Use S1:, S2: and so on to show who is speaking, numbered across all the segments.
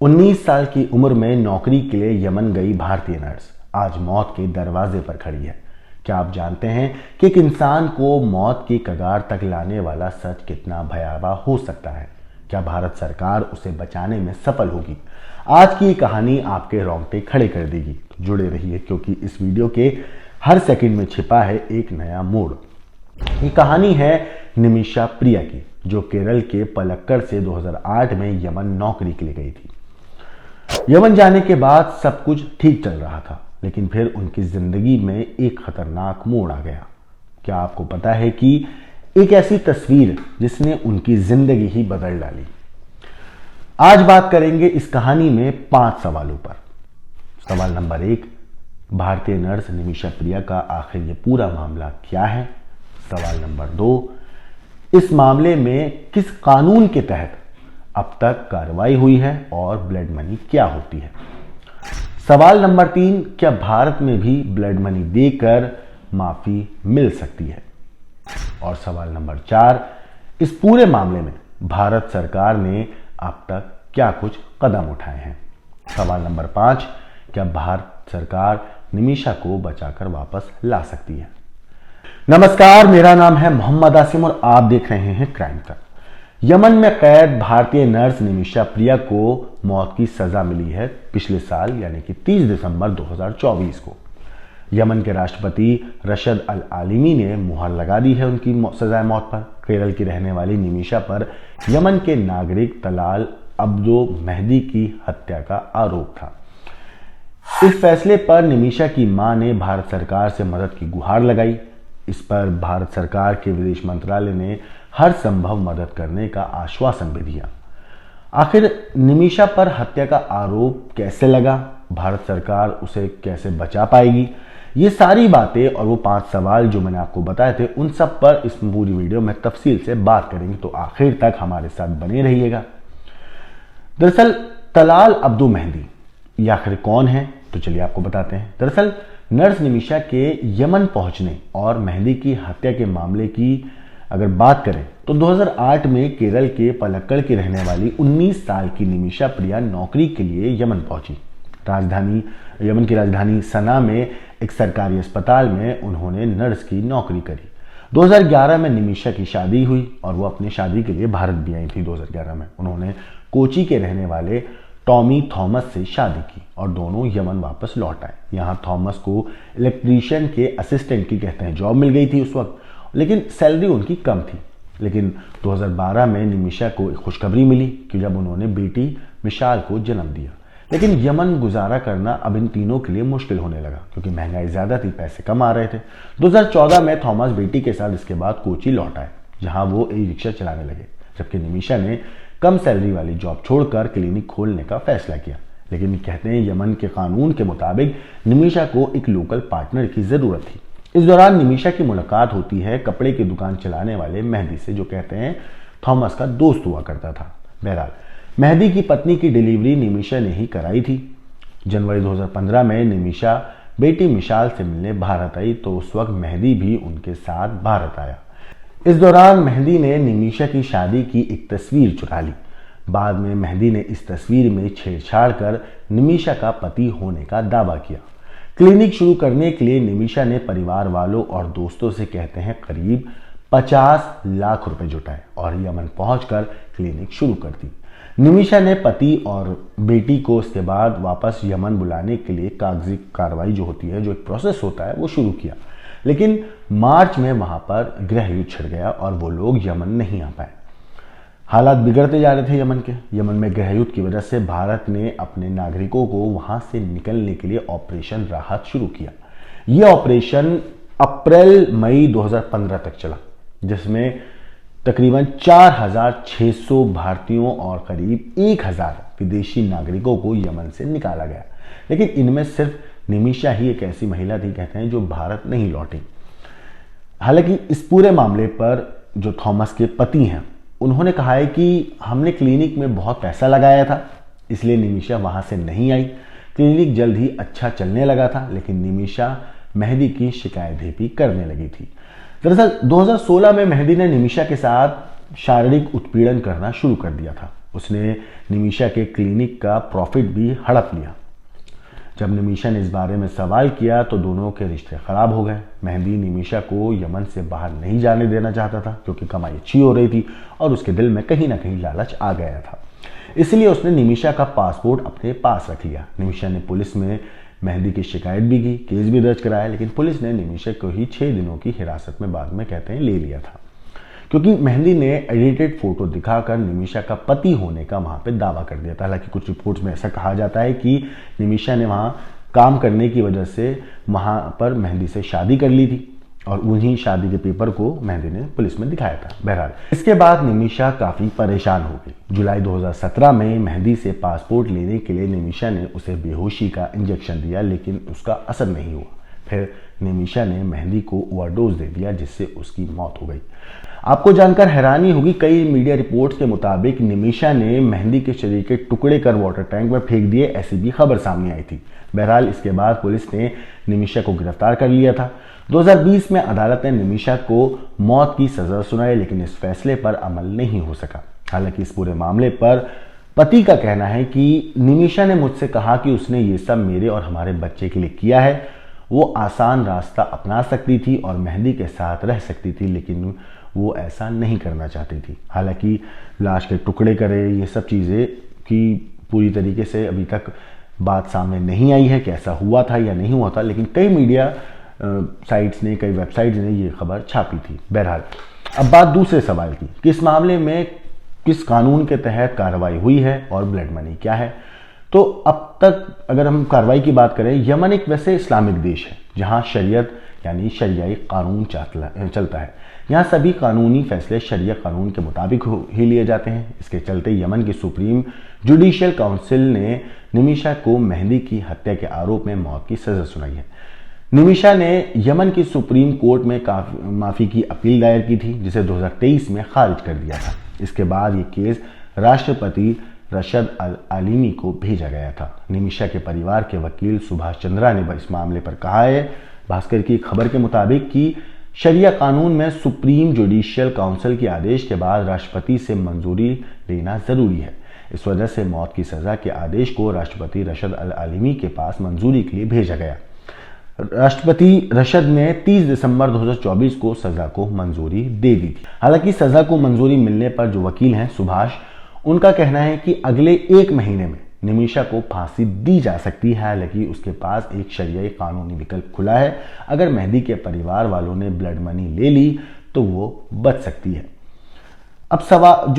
S1: 19 साल की उम्र में नौकरी के लिए यमन गई भारतीय नर्स आज मौत के दरवाजे पर खड़ी है। क्या आप जानते हैं कि एक इंसान को मौत की कगार तक लाने वाला सच कितना भयावह हो सकता है? क्या भारत सरकार उसे बचाने में सफल होगी? आज की ये कहानी आपके रोंगटे खड़े कर देगी। तो जुड़े रहिए, क्योंकि इस वीडियो के हर सेकंड में छिपा है एक नया मोड़। ये कहानी है निमिषा प्रिया की, जो केरल के पलक्कड़ से 2008 में यमन नौकरी के लिए गई थी। यमन जाने के बाद सब कुछ ठीक चल रहा था, लेकिन फिर उनकी जिंदगी में एक खतरनाक मोड़ आ गया। क्या आपको पता है कि एक ऐसी तस्वीर जिसने उनकी जिंदगी ही बदल डाली? आज बात करेंगे इस कहानी में 5 सवालों पर। सवाल नंबर 1, भारतीय नर्स निमिषा प्रिया का आखिर ये पूरा मामला क्या है? सवाल नंबर 2, इस मामले में किस कानून के तहत अब तक कार्रवाई हुई है और ब्लड मनी क्या होती है? सवाल नंबर 3, क्या भारत में भी ब्लड मनी देकर माफी मिल सकती है? और सवाल नंबर 4, इस पूरे मामले में भारत सरकार ने अब तक क्या कुछ कदम उठाए हैं? सवाल नंबर 5, क्या भारत सरकार निमिषा को बचाकर वापस ला सकती है? नमस्कार, मेरा नाम है मोहम्मद आसिम और आप देख रहे हैं क्राइम तक। यमन में कैद भारतीय नर्स निमिषा प्रिया को मौत की सजा मिली है पिछले साल यानी कि 30 दिसंबर 2024 को। यमन के राष्ट्रपति रशद अल आलिमी ने मुहर लगा दी है उनकी सजाए मौत पर। केरल की रहने वाली निमिषा पर यमन के नागरिक तलाल अब्दो मेहदी की हत्या का आरोप था। इस फैसले पर निमिषा की मां ने भारत सरकार से मदद की गुहार लगाई। इस पर भारत सरकार के विदेश मंत्रालय ने हर संभव मदद करने का आश्वासन भी दिया। आखिर निमिषा पर हत्या का आरोप कैसे लगा? भारत सरकार उसे कैसे बचा पाएगी? ये सारी बातें और वो 5 सवाल जो मैंने आपको बताए थे, उन सब पर इस पूरी वीडियो में तफसील से बात करेंगे, तो आखिर तक हमारे साथ बने रहिएगा। दरअसल तलाल अब्दो मेहदी ये आखिर कौन है, तो चलिए आपको बताते हैं। दरअसल नर्स निमिषा के यमन पहुंचने और मेहदी की हत्या के मामले की अगर बात करें तो 2008 में केरल के पलक्कड़ की रहने वाली 19 साल की निमिषा प्रिया नौकरी के लिए यमन पहुंची। यमन की राजधानी सना में एक सरकारी अस्पताल में उन्होंने नर्स की नौकरी करी। 2011 में निमिषा की शादी हुई और वो अपनी शादी के लिए भारत भी आई थी। 2011 में उन्होंने कोची के रहने वाले टॉमी थॉमस से शादी की और दोनों यमन वापस लौट आए। यहाँ थॉमस को इलेक्ट्रीशियन के असिस्टेंट की जॉब मिल गई थी उस वक्त, लेकिन सैलरी उनकी कम थी। लेकिन 2012 में निमिषा को एक खुशखबरी मिली कि जब उन्होंने बेटी मिशाल को जन्म दिया। लेकिन यमन गुजारा करना अब इन तीनों के लिए मुश्किल होने लगा, क्योंकि महंगाई ज्यादा थी, पैसे कम आ रहे थे। 2014 में थॉमस बेटी के साथ इसके बाद कोची लौट आए, जहां वो ई रिक्शा चलाने लगे, जबकि निमिषा ने कम सैलरी वाली जॉब छोड़कर क्लिनिक खोलने का फैसला किया। लेकिन कहते हैं यमन के कानून के मुताबिक निमिषा को एक लोकल पार्टनर की जरूरत थी। इस दौरान निमिषा की मुलाकात होती है कपड़े की दुकान चलाने वाले मेहदी से, जो कहते हैं थॉमस का दोस्त हुआ करता था। बहरहाल मेहदी की पत्नी की डिलीवरी निमिषा ने ही कराई थी। जनवरी 2015 में निमिषा बेटी मिशाल से मिलने भारत आई, तो उस वक्त मेहदी भी उनके साथ भारत आया। इस दौरान मेहदी ने निमिषा की शादी की एक तस्वीर चुरा ली। बाद में मेहदी ने इस तस्वीर में छेड़छाड़ कर निमिषा का पति होने का दावा किया। क्लिनिक शुरू करने के लिए निमिषा ने परिवार वालों और दोस्तों से कहते हैं करीब 50 लाख रुपए जुटाए और यमन पहुंचकर क्लिनिक शुरू कर दी। निमिषा ने पति और बेटी को उसके बाद वापस यमन बुलाने के लिए कागजी कार्रवाई जो होती है, जो एक प्रोसेस होता है, वो शुरू किया। लेकिन मार्च में वहां पर गृह युद्ध छिड़ गया और वो लोग यमन नहीं आ पाए। हालात बिगड़ते जा रहे थे यमन के। यमन में गृह युद्ध की वजह से भारत ने अपने नागरिकों को वहां से निकलने के लिए ऑपरेशन राहत शुरू किया। यह ऑपरेशन अप्रैल मई 2015 तक चला, जिसमें तकरीबन 4600 भारतीयों और करीब 1000 विदेशी नागरिकों को यमन से निकाला गया। लेकिन इनमें सिर्फ निमिषा ही एक ऐसी महिला थी, कहते हैं, जो भारत नहीं लौटी। हालांकि इस पूरे मामले पर जो थॉमस के पति हैं, उन्होंने कहा है कि हमने क्लिनिक में बहुत पैसा लगाया था, इसलिए निमिषा वहां से नहीं आई। क्लिनिक जल्द ही अच्छा चलने लगा था, लेकिन निमिषा मेहदी की शिकायतें भी करने लगी थी। दरअसल 2016 में मेहदी ने निमिषा के साथ शारीरिक उत्पीड़न करना शुरू कर दिया था। उसने निमिषा के क्लिनिक का प्रॉफिट भी हड़प लिया। जब निमिषा ने इस बारे में सवाल किया तो दोनों के रिश्ते खराब हो गए। मेहंदी निमिषा को यमन से बाहर नहीं जाने देना चाहता था क्योंकि कमाई अच्छी हो रही थी और उसके दिल में कहीं ना कहीं लालच आ गया था। इसलिए उसने निमिषा का पासपोर्ट अपने पास रख लिया। निमिषा ने पुलिस में मेहंदी की शिकायत भी की, केस भी दर्ज कराया, लेकिन पुलिस ने निमिषा को ही 6 दिनों की हिरासत में बाद में कहते हैं ले लिया था, क्योंकि मेहंदी ने एडिटेड फोटो दिखाकर निमिषा का पति होने का वहां पे दावा कर दिया था। हालांकि कुछ रिपोर्ट्स में ऐसा कहा जाता है कि निमिषा ने वहां काम करने की वजह से वहां पर मेहंदी से शादी कर ली थी और उन्हीं शादी के पेपर को मेहंदी ने पुलिस में दिखाया था। बहरहाल इसके बाद निमिषा काफी परेशान हो गई। जुलाई 2017 में मेहंदी से पासपोर्ट लेने के लिए निमिषा ने उसे बेहोशी का इंजेक्शन दिया, लेकिन उसका असर नहीं हुआ। फिर निमिषा ने मेहंदी को ओवरडोज दे दिया, जिससे उसकी मौत हो गई। आपको जानकर हैरानी होगी, कई मीडिया रिपोर्ट्स के मुताबिक निमिषा ने मेहंदी के शरीर के टुकड़े कर वाटर टैंक में फेंक दिए, ऐसी भी खबर सामने आई थी। बहरहाल इसके बाद पुलिस ने निमिषा को गिरफ्तार कर लिया था। 2020 में अदालत ने निमिषा को मौत की सजा सुनाई, लेकिन इस फैसले पर अमल नहीं हो सका। हालांकि इस पूरे मामले पर पति का कहना है कि निमिषा ने मुझसे कहा कि उसने ये सब मेरे और हमारे बच्चे के लिए किया है। वो आसान रास्ता अपना सकती थी और मेहंदी के साथ रह सकती थी, लेकिन वो ऐसा नहीं करना चाहती थी। हालांकि लाश के टुकड़े करे, ये सब चीज़ें की पूरी तरीके से अभी तक बात सामने नहीं आई है कि ऐसा हुआ था या नहीं हुआ था, लेकिन कई मीडिया साइट्स ने, कई वेबसाइट्स ने ये खबर छापी थी। बहरहाल अब बात दूसरे सवाल की कि इस मामले में किस कानून के तहत कार्रवाई हुई है और ब्लड मनी क्या है। तो अब तक अगर हम कार्रवाई की बात करें, यमन एक वैसे इस्लामिक देश है जहां शरीयत यानी शरियाई कानून चलता है। यहाँ सभी कानूनी फैसले शरिया कानून के मुताबिक ही लिए जाते हैं। इसके चलते यमन की सुप्रीम जुडिशियल काउंसिल ने निमिषा को मेहंदी की हत्या के आरोप में मौत की सजा सुनाई है। निमिषा ने यमन की सुप्रीम कोर्ट में माफी की अपील दायर की थी, जिसे 2023 में खारिज कर दिया था। इसके बाद ये केस राष्ट्रपति रशद अल आलिमी को भेजा गया था। निमिषा के परिवार के वकील सुभाष चंद्रा ने इस मामले पर कहा है, भास्कर की खबर के मुताबिक, कि शरिया कानून में सुप्रीम जुडिशियल काउंसिल के आदेश के बाद राष्ट्रपति से मंजूरी लेना जरूरी है। इस वजह से मौत की सजा के आदेश को राष्ट्रपति रशद अल आलिमी के पास मंजूरी के लिए भेजा गया। राष्ट्रपति रशद ने 30 दिसंबर 2024 को सजा को मंजूरी दे दी थी। हालांकि सजा को मंजूरी मिलने पर जो वकील हैं सुभाष, उनका कहना है कि अगले 1 महीने में निमिषा को फांसी दी जा सकती है। हालांकि उसके पास एक शरियाई कानूनी विकल्प खुला है। अगर मेहंदी के परिवार वालों ने ब्लड मनी ले ली तो वो बच सकती है। अब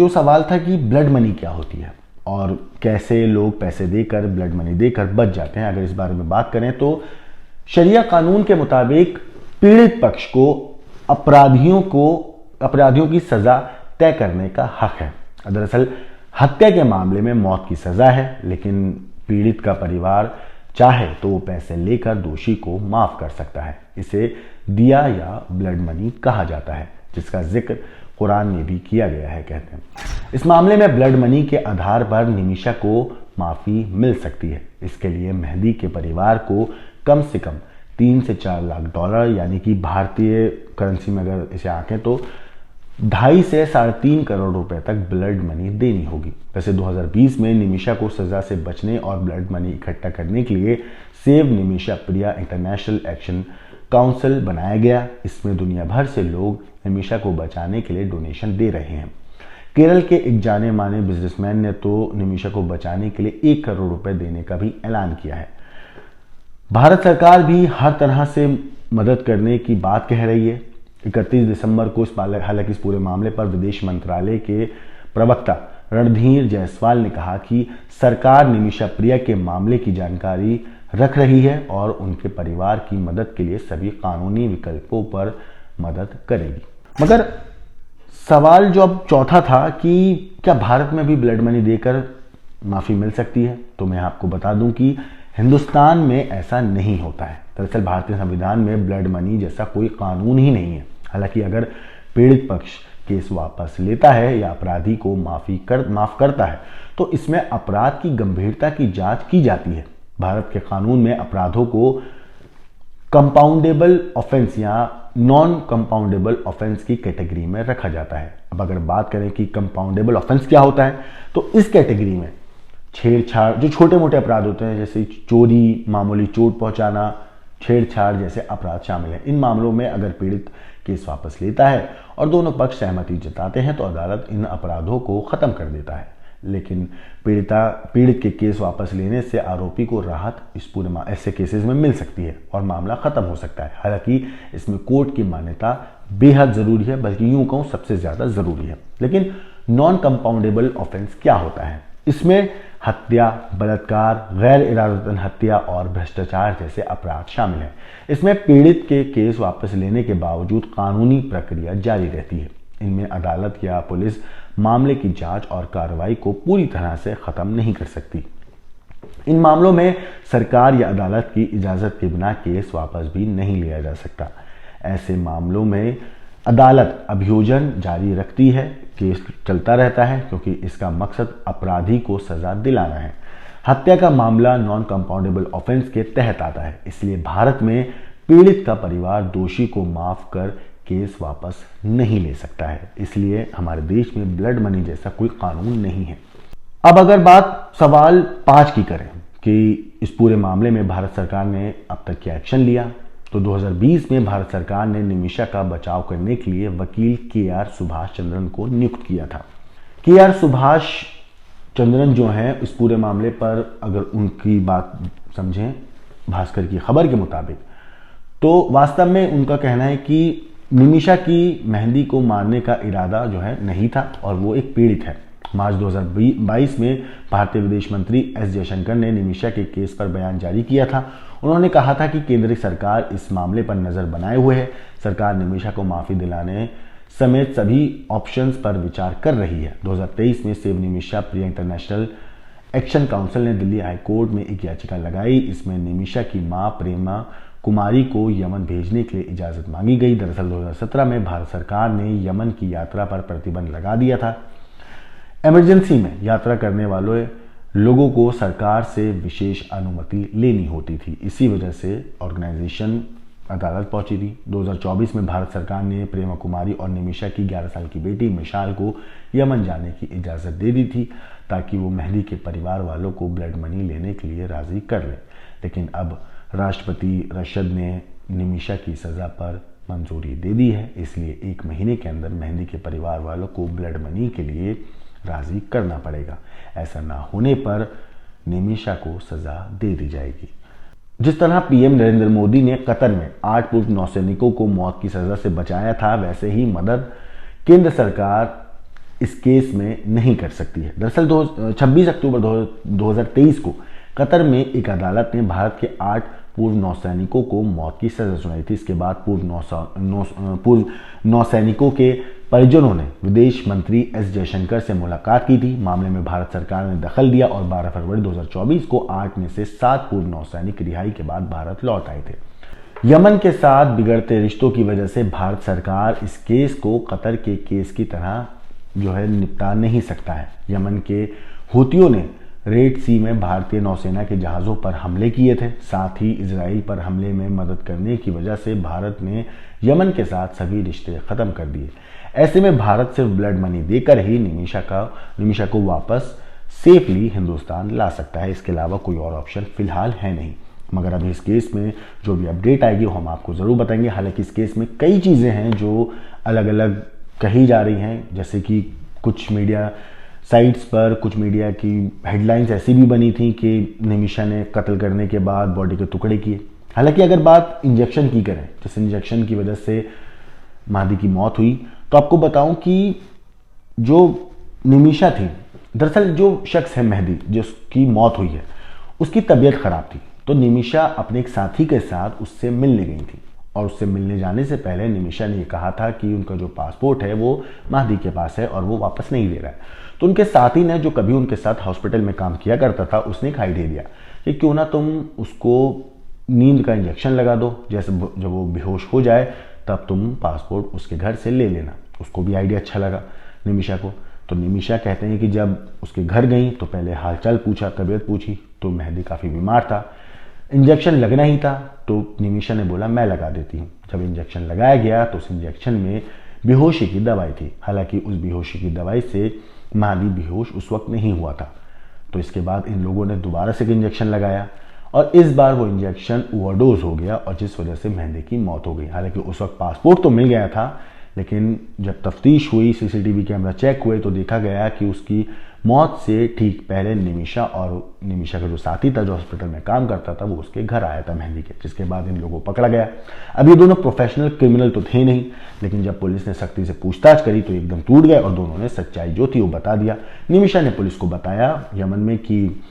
S1: सवाल था कि ब्लड मनी क्या होती है और कैसे लोग पैसे देकर, ब्लड मनी देकर बच जाते हैं। अगर इस बारे में बात करें तो शरिया कानून के मुताबिक पीड़ित पक्ष को अपराधियों की सजा तय करने का हक है। दरअसल हत्या के मामले में मौत की सजा है, लेकिन पीड़ित का परिवार चाहे तो वो पैसे लेकर दोषी को माफ कर सकता है। इसे दिया या ब्लड मनी कहा जाता है, जिसका जिक्र कुरान में भी किया गया है। कहते हैं इस मामले में ब्लड मनी के आधार पर निमिषा को माफी मिल सकती है। इसके लिए मेहंदी के परिवार को कम से कम 3 से 4 लाख डॉलर, यानी कि भारतीय करेंसी में अगर इसे आंकें तो 2.5 से 3.5 करोड़ रुपए तक ब्लड मनी देनी होगी। वैसे 2020 में निमिषा को सजा से बचने और ब्लड मनी इकट्ठा करने के लिए सेव निमिषा प्रिया इंटरनेशनल एक्शन काउंसिल बनाया गया। इसमें दुनिया भर से लोग निमिषा को बचाने के लिए डोनेशन दे रहे हैं। केरल के एक जाने माने बिजनेसमैन ने तो निमिषा को बचाने के लिए 1 करोड़ रुपए देने का भी ऐलान किया है। भारत सरकार भी हर तरह से मदद करने की बात कह रही है। 31 दिसंबर को हालांकि इस पूरे मामले पर विदेश मंत्रालय के प्रवक्ता रणधीर जायसवाल ने कहा कि सरकार निमिषा प्रिया के मामले की जानकारी रख रही है और उनके परिवार की मदद के लिए सभी कानूनी विकल्पों पर मदद करेगी। मगर सवाल जो अब चौथा था कि क्या भारत में भी ब्लड मनी देकर माफी मिल सकती है, तो मैं आपको बता दूं कि हिंदुस्तान में ऐसा नहीं होता है। दरअसल भारतीय संविधान में ब्लड मनी जैसा कोई कानून ही नहीं है। हालांकि अगर पीड़ित पक्ष केस वापस लेता है या अपराधी को माफ करता है तो इसमें अपराध की गंभीरता की जांच की जाती है। भारत के कानून में अपराधों को कंपाउंडेबल ऑफेंस या नॉन कंपाउंडेबल ऑफेंस की कैटेगरी में रखा जाता है। अब अगर बात करें कि कंपाउंडेबल ऑफेंस क्या होता है, तो इस कैटेगरी में छेड़छाड़, जो छोटे मोटे अपराध होते हैं जैसे चोरी, मामूली चोट पहुंचाना, छेड़छाड़ जैसे अपराध शामिल हैं। इन मामलों में अगर पीड़ित केस वापस लेता है और दोनों पक्ष सहमति जताते हैं तो अदालत इन अपराधों को खत्म कर देता है। लेकिन पीड़ित के केस वापस लेने से आरोपी को राहत इस पूरे ऐसे केसेस में मिल सकती है और मामला खत्म हो सकता है। हालांकि इसमें कोर्ट की मान्यता बेहद जरूरी है, बल्कि यूं कहूं सबसे ज्यादा जरूरी है। लेकिन नॉन कंपाउंडेबल ऑफेंस क्या होता है? इसमें हत्या, बलात्कार, गैर इरादतन हत्या और भ्रष्टाचार जैसे अपराध शामिल हैं। इसमें पीड़ित के केस वापस लेने के बावजूद कानूनी प्रक्रिया जारी रहती है। इनमें अदालत या पुलिस मामले की जांच और कार्रवाई को पूरी तरह से खत्म नहीं कर सकती। इन मामलों में सरकार या अदालत की इजाजत के बिना केस वापस भी नहीं लिया जा सकता। ऐसे मामलों में अदालत अभियोजन जारी रखती है, केस चलता रहता है, क्योंकि इसका मकसद अपराधी को सजा दिलाना है। हत्या का मामला नॉन कंपाउंडेबल ऑफेंस के तहत आता है, इसलिए भारत में पीड़ित का परिवार दोषी को माफ कर केस वापस नहीं ले सकता है। इसलिए हमारे देश में ब्लड मनी जैसा कोई कानून नहीं है। अब अगर बात सवाल 5 की करें कि इस पूरे मामले में भारत सरकार ने अब तक क्या एक्शन लिया, तो 2020 में भारत सरकार ने निमिषा का बचाव करने के लिए वकील के.आर. सुभाष चंद्रन को नियुक्त किया था। के.आर. सुभाष चंद्रन जो हैं, इस पूरे मामले पर अगर उनकी बात समझें भास्कर की खबर के मुताबिक, तो वास्तव में उनका कहना है कि निमिषा की मेहंदी को मारने का इरादा जो है नहीं था और वो एक पीड़ित है। मार्च 2022 में भारतीय विदेश मंत्री एस जयशंकर ने निमिषा के केस पर बयान जारी किया था। उन्होंने कहा था कि केंद्र सरकार इस मामले पर नजर बनाए हुए है। सरकार निमिषा को माफी दिलाने समेत सभी ऑप्शंस पर विचार कर रही है। 2023 में सेव निमिषा प्रिया इंटरनेशनल एक्शन काउंसिल ने दिल्ली हाई कोर्ट में एक याचिका लगाई। इसमें निमिषा की मां प्रेमा कुमारी को यमन भेजने के लिए इजाजत मांगी गई। दरअसल 2017 में भारत सरकार ने यमन की यात्रा पर प्रतिबंध लगा दिया था। इमरजेंसी में यात्रा करने वाले लोगों को सरकार से विशेष अनुमति लेनी होती थी। इसी वजह से ऑर्गेनाइजेशन अदालत पहुंची थी। 2024 में भारत सरकार ने प्रेमा कुमारी और निमिषा की 11 साल की बेटी मिशाल को यमन जाने की इजाज़त दे दी थी ताकि वो मेहंदी के परिवार वालों को ब्लड मनी लेने के लिए राज़ी कर लें। लेकिन अब राष्ट्रपति रशद ने निमिषा की सज़ा पर मंजूरी दे दी है, इसलिए 1 महीने के अंदर मेहंदी के परिवार वालों को ब्लड मनी के लिए राज़ी करना पड़ेगा। ऐसा ना होने पर निमिषा को सज़ा दे दी जाएगी। जिस तरह पीएम नरेंद्र मोदी ने कतर में 8 पूर्व नौसैनिकों को मौत की सज़ा से बचाया था, वैसे ही मदद केंद्र सरकार इस केस में नहीं कर सकती है। दरअसल 26 अक्टूबर 2023 को कतर में एक अदालत ने भारत के 8 पूर्व नौसैनिकों को मौत की सजा सुनाई थी। इसके बाद पूर्व नौसैनिकों के परिजनों ने विदेश मंत्री एस जयशंकर से मुलाकात की थी। मामले में भारत सरकार ने दखल दिया और 12 फरवरी 2024 को 8 में से 7 पूर्व नौसैनिक रिहाई के बाद भारत लौट आए थे। यमन के साथ बिगड़ते रिश्तों की वजह से भारत सरकार इस केस को कतर के केस की तरह जो है निपटा नहीं सकता है। यमन के हूतियों ने रेड सी में भारतीय नौसेना के जहाज़ों पर हमले किए थे। साथ ही इजराइल पर हमले में मदद करने की वजह से भारत ने यमन के साथ सभी रिश्ते ख़त्म कर दिए। ऐसे में भारत सिर्फ ब्लड मनी देकर ही निमिषा को वापस सेफली हिंदुस्तान ला सकता है। इसके अलावा कोई और ऑप्शन फिलहाल है नहीं। मगर अभी इस केस में जो भी अपडेट आएगी वो हम आपको ज़रूर बताएंगे। हालांकि इस केस में कई चीज़ें हैं जो अलग अलग कही जा रही हैं, जैसे कि कुछ मीडिया साइट्स पर कुछ मीडिया की हेडलाइंस ऐसी भी बनी थी कि निमिषा ने कत्ल करने के बाद बॉडी के टुकड़े किए। हालांकि अगर बात इंजेक्शन की करें, जैसे इंजेक्शन की वजह से मादी की मौत हुई, तो आपको बताऊं कि जो निमिषा थी, दरअसल जो शख्स है मेहंदी जिसकी मौत हुई है, उसकी तबीयत खराब थी। तो निमिषा अपने एक साथी के साथ उससे मिलने गई थी और उससे मिलने जाने से पहले निमिषा ने कहा था कि उनका जो पासपोर्ट है वो मादी के पास है और वो वापस नहीं दे रहा है। तो उनके साथी ने, जो कभी उनके साथ हॉस्पिटल में काम किया करता था, उसने एक आइडिया दिया कि क्यों ना तुम उसको नींद का इंजेक्शन लगा दो, जैसे जब वो बेहोश हो जाए तब तुम पासपोर्ट उसके घर से ले लेना। उसको भी आइडिया अच्छा लगा निमिषा को। तो निमिषा कहते हैं कि जब उसके घर गई तो पहले हालचाल पूछा, तबीयत पूछी, तो मेहंदी काफ़ी बीमार था, इंजेक्शन लगना ही था। तो निमिषा ने बोला मैं लगा देती हूँ। जब इंजेक्शन लगाया गया तो उस इंजेक्शन में बेहोशी की दवाई थी। हालांकि उस बेहोशी की दवाई से माली बेहोश उस वक्त नहीं हुआ था। तो इसके बाद इन लोगों ने दोबारा से एक इंजेक्शन लगाया और इस बार वो इंजेक्शन ओवरडोज हो गया और जिस वजह से मेहंदी की मौत हो गई। हालांकि उस वक्त पासपोर्ट तो मिल गया था, लेकिन जब तफ्तीश हुई, सीसीटीवी कैमरा चेक हुए तो देखा गया कि उसकी मौत से ठीक पहले निमिषा और निमिषा का जो साथी था जो हॉस्पिटल में काम करता था वो उसके घर आया था मेहंदी के, जिसके बाद इन लोगों को पकड़ा गया। अब ये दोनों प्रोफेशनल क्रिमिनल तो थे नहीं, लेकिन जब पुलिस ने सख्ती से पूछताछ करी तो एकदम टूट गए और दोनों ने सच्चाई जो थी वो बता दिया। निमिषा ने पुलिस को बताया यमन में कि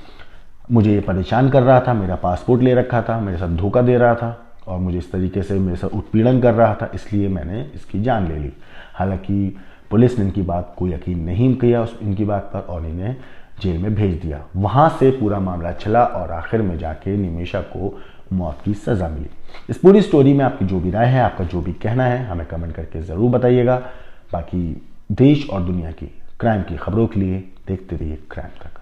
S1: मुझे ये परेशान कर रहा था, मेरा पासपोर्ट ले रखा था, मेरे साथ धोखा दे रहा था और मुझे इस तरीके से मेरे साथ उत्पीड़न कर रहा था, इसलिए मैंने इसकी जान ले ली। हालांकि पुलिस ने इनकी बात को यकीन नहीं किया इनकी बात पर और इन्हें जेल में भेज दिया। वहां से पूरा मामला चला और आखिर में जाके निमिषा को मौत की सजा मिली। इस पूरी स्टोरी में आपकी जो भी राय है, आपका जो भी कहना है, हमें कमेंट करके ज़रूर बताइएगा। बाकी देश और दुनिया की क्राइम की खबरों के लिए देखते रहिए क्राइम तक।